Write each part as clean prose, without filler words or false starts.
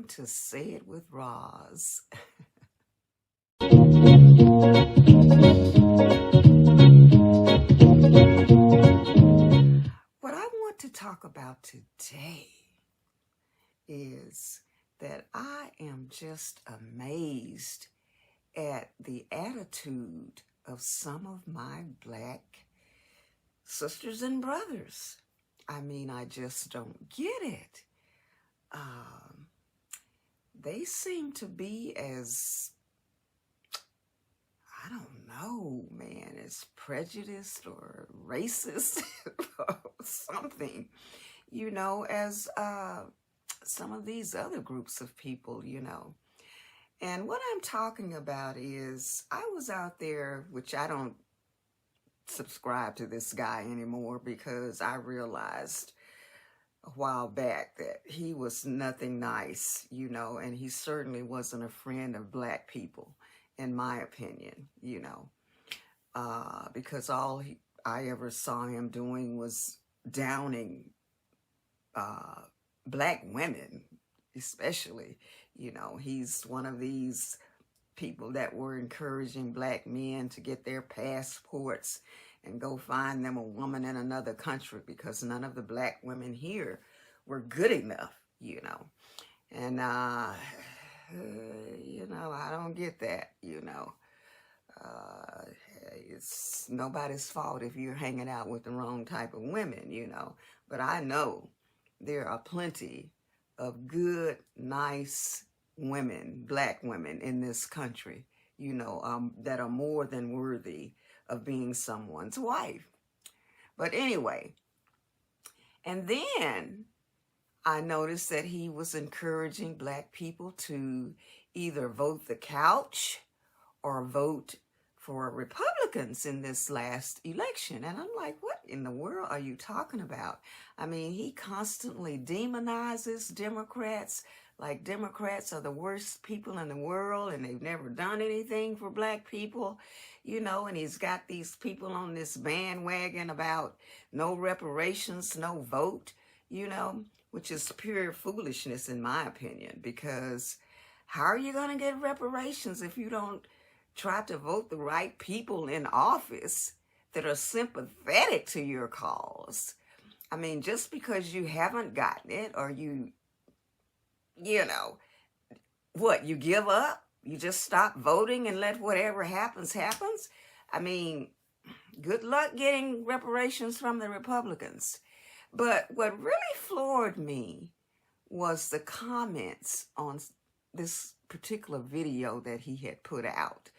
to Say It with Roz. What I want to talk about today is that I am just amazed at the attitude of some of my Black sisters and brothers. I mean, I just don't get it. They seem to be as, I don't know, man, as prejudiced or racist or something, as some of these other groups of people, And what I'm talking about is I was out there, which I don't subscribe to this guy anymore because I realized a while back that he was nothing nice, and he certainly wasn't a friend of Black people, in my opinion, because I ever saw him doing was downing Black women, especially. He's one of these people that were encouraging Black men to get their passports and go find them a woman in another country because none of the Black women here were good enough, And, I don't get that, It's nobody's fault if you're hanging out with the wrong type of women, But I know there are plenty of good, nice women, Black women in this country, that are more than worthy of being someone's wife. But anyway, and then I noticed that he was encouraging Black people to either vote the couch or vote for Republicans in this last election. And I'm like, what in the world are you talking about? I mean, he constantly demonizes Democrats, like Democrats are the worst people in the world and they've never done anything for Black people, and he's got these people on this bandwagon about no reparations, no vote, which is pure foolishness in my opinion, because how are you going to get reparations if you don't try to vote the right people in office that are sympathetic to your cause? I mean, just because you haven't gotten it or you give up? You just stop voting and let whatever happens, happens? I mean, good luck getting reparations from the Republicans. But what really floored me was the comments on this particular video that he had put out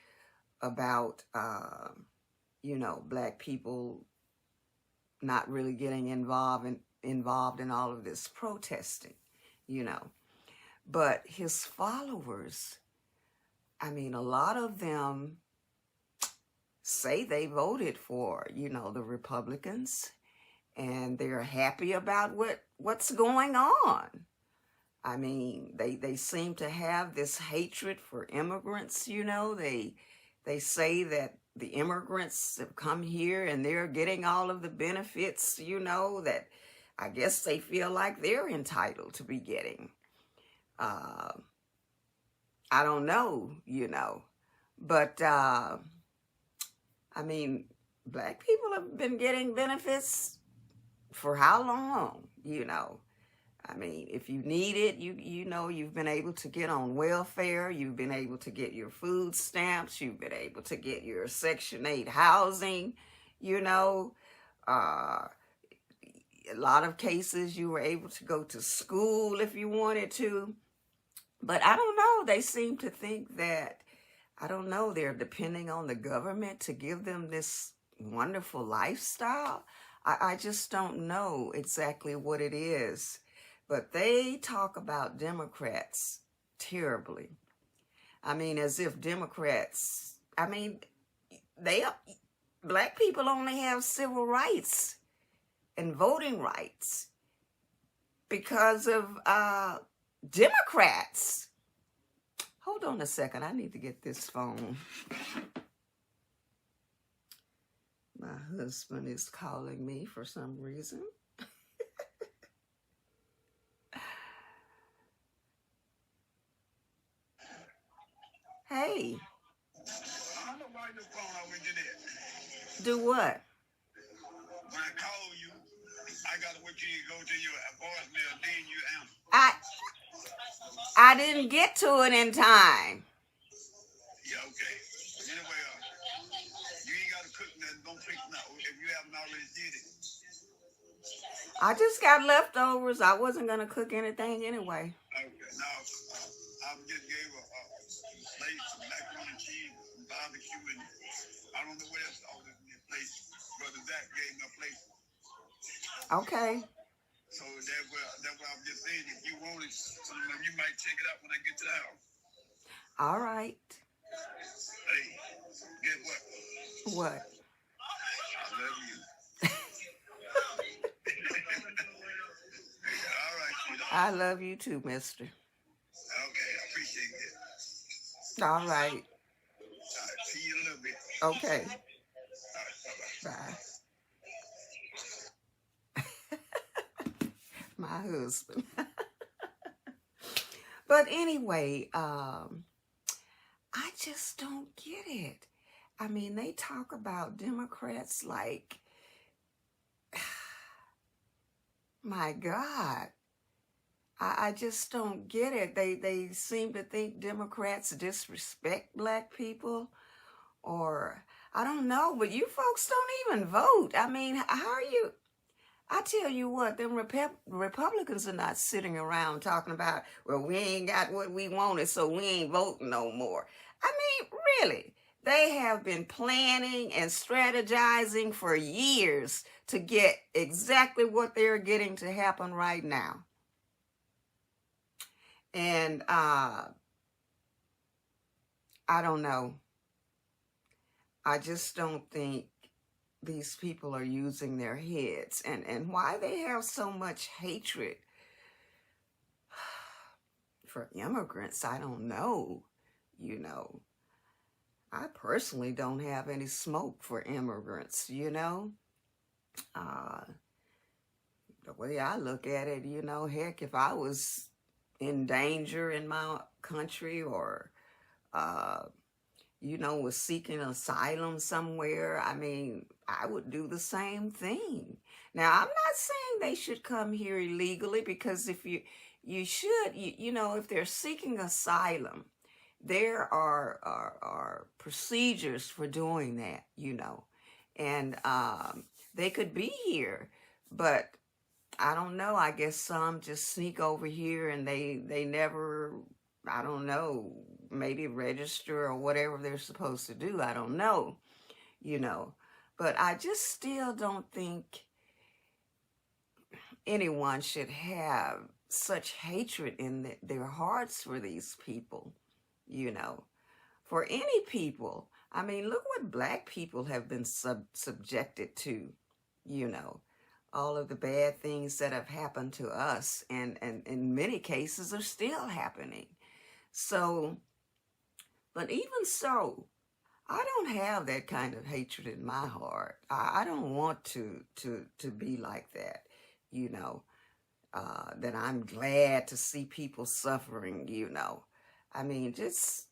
about, Black people not really getting involved in all of this protesting, But his followers, I mean, a lot of them say they voted for, the Republicans, and they're happy about what's going on. I mean, they seem to have this hatred for immigrants, They say that the immigrants have come here and they're getting all of the benefits, that I guess they feel like they're entitled to be getting. I don't know, but I mean, Black people have been getting benefits for how long, I mean, if you need it, you've been able to get on welfare, you've been able to get your food stamps, you've been able to get your Section 8 housing, a lot of cases you were able to go to school if you wanted to. But I don't know, they seem to think that, I don't know, they're depending on the government to give them this wonderful lifestyle. I just don't know exactly what it is. But they talk about Democrats terribly. I mean, as if Democrats, I mean, Black people only have civil rights and voting rights because of Democrats. Hold on a second. I need to get this phone. My husband is calling me for some reason. Hey, I don't know why your phone always do that. do what? When I call you, I gotta wait till you go to your voicemail, then you answer. I I didn't get to it in time. Yeah, okay. Anyway, you ain't gotta cook nothing. Don't fix nothing if you haven't already did it. I just got leftovers. I wasn't gonna cook anything anyway. Okay. Now, I just gave a plate, some macaroni and cheese, some barbecue, and I don't know what else all this in this plate. Brother Zach gave me a plate. Okay. So that's what I'm just saying. If you want it, you might check it out when I get to the house. All right. Hey, guess what? What? I love you. All right, sweetheart. I love you too, mister. Okay, I appreciate it. All right. All right, see you in a little bit. Okay. All right, bye-bye. Bye. My husband. But anyway, I just don't get it. I mean, they talk about Democrats like, my God, I just don't get it. They seem to think Democrats disrespect black people, or I don't know, but you folks don't even vote. I mean, how are you? I tell you what, them Republicans are not sitting around talking about, well, we ain't got what we wanted, so we ain't voting no more. I mean, really, they have been planning and strategizing for years to get exactly what they're getting to happen right now. And I don't know. I just don't think these people are using their heads, and why they have so much hatred for immigrants, I don't know. You know, I personally don't have any smoke for immigrants, you know. The way I look at it, you know, heck, if I was in danger in my country, or you know, was seeking asylum somewhere, I mean, I would do the same thing. Now, I'm not saying they should come here illegally, because if you should, you know, if they're seeking asylum, there are procedures for doing that, you know, and they could be here, but I don't know. I guess some just sneak over here and they never, I don't know, maybe register or whatever they're supposed to do. I don't know, you know. But I just still don't think anyone should have such hatred in their hearts for these people, you know. For any people, I mean, look what black people have been subjected to, you know. All of the bad things that have happened to us, and in many cases are still happening. So, but even so, I don't have that kind of hatred in my heart. I don't want to be like that, you know, that I'm glad to see people suffering, you know. I mean, just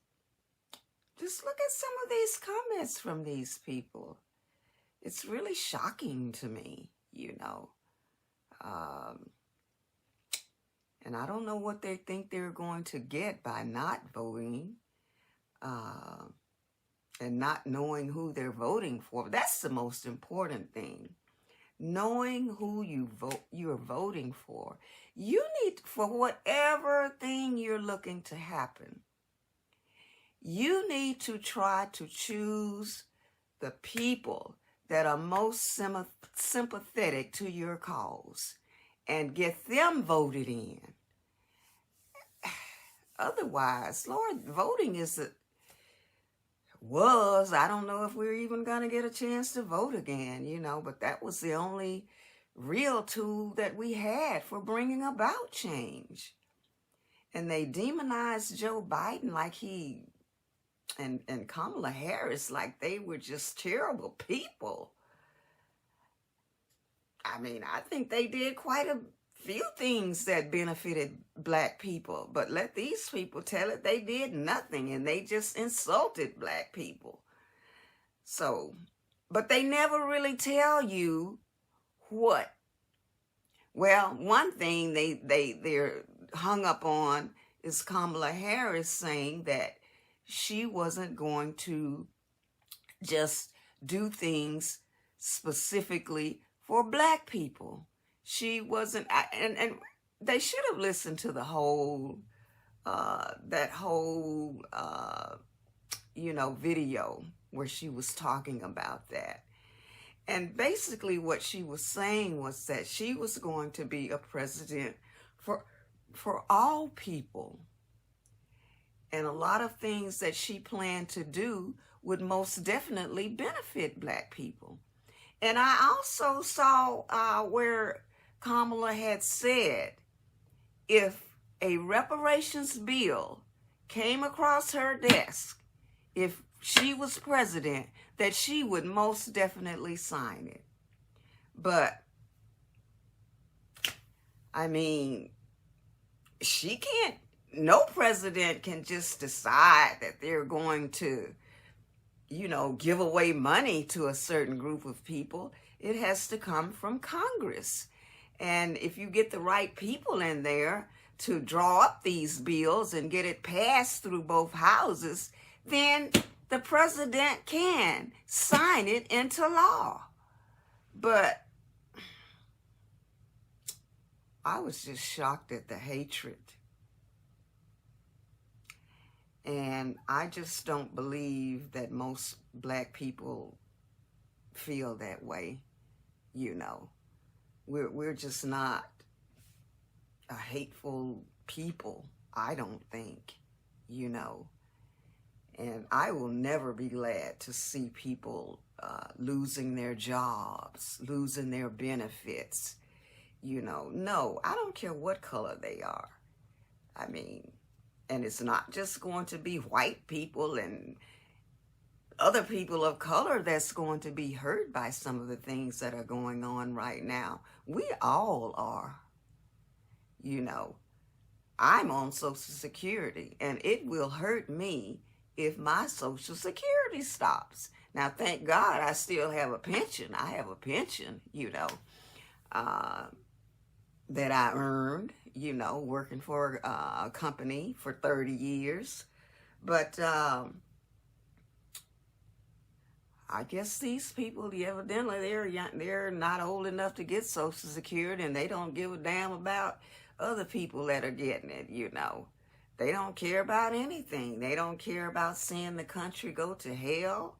look at some of these comments from these people. It's really shocking to me, you know. And I don't know what they think they're going to get by not voting, and not knowing who they're voting for. That's the most important thing. Knowing who you're voting for. You need, for whatever thing you're looking to happen, you need to try to choose the people that are most sympathetic to your cause and get them voted in. Otherwise, Lord, voting I don't know if we're even going to get a chance to vote again, you know, but that was the only real tool that we had for bringing about change. And they demonized Joe Biden like and Kamala Harris like they were just terrible people. I mean, I think they did quite a few things that benefited black people, but let these people tell it they did nothing and they just insulted black people. So, but they never really tell you what. Well, one thing they're hung up on is Kamala Harris saying that she wasn't going to just do things specifically for black people. She wasn't, and they should have listened to the whole, that whole, video where she was talking about that. And basically what she was saying was that she was going to be a president for all people. And a lot of things that she planned to do would most definitely benefit black people. And I also saw where Kamala had said if a reparations bill came across her desk, if she was president, that she would most definitely sign it. But, I mean, she can't, no president can just decide that they're going to, give away money to a certain group of people. It has to come from Congress. And if you get the right people in there to draw up these bills and get it passed through both houses, then the president can sign it into law. But I was just shocked at the hatred. And I just don't believe that most black people feel that way. We're just not a hateful people, I don't think, And I will never be glad to see people losing their jobs, losing their benefits. No, I don't care what color they are. I mean, and it's not just going to be white people and other people of color that's going to be hurt by some of the things that are going on right now. We all are. I'm on Social Security, and it will hurt me if my Social Security stops. Now, thank God I still have a pension. I have a pension, that I earned, working for a company for 30 years. But I guess these people, evidently, they're not old enough to get Social Security, and they don't give a damn about other people that are getting it, They don't care about anything. They don't care about seeing the country go to hell.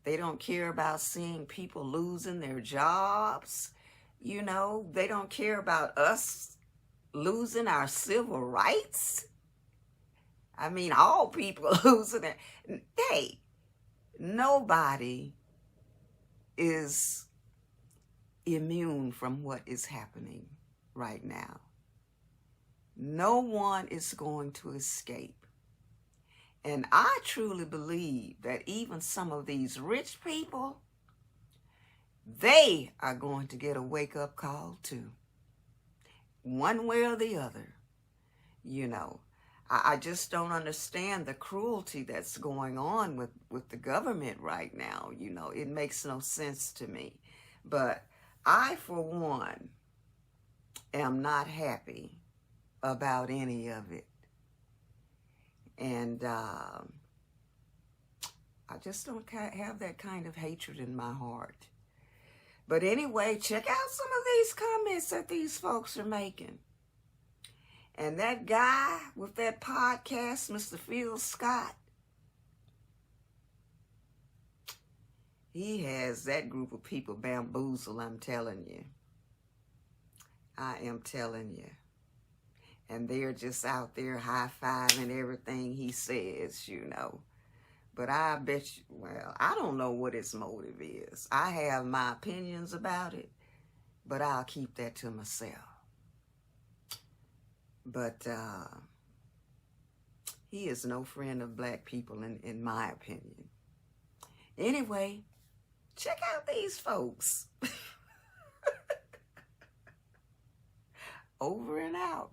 They don't care about seeing people losing their jobs. They don't care about us losing our civil rights. I mean, all people losing it. Hey, nobody is immune from what is happening right now. No one is going to escape. And I truly believe that even some of these rich people, they are going to get a wake-up call too. One way or the other. I just don't understand the cruelty that's going on with the government right now. It makes no sense to me. But I, for one, am not happy about any of it. And I just don't have that kind of hatred in my heart. But anyway, check out some of these comments that these folks are making. And that guy with that podcast, Mr. Phil Scott, he has that group of people bamboozled, I'm telling you. I am telling you. And they're just out there high-fiving everything he says, But I bet you, I don't know what his motive is. I have my opinions about it, but I'll keep that to myself. But he is no friend of black people, in my opinion. Anyway, check out these folks. Over and out.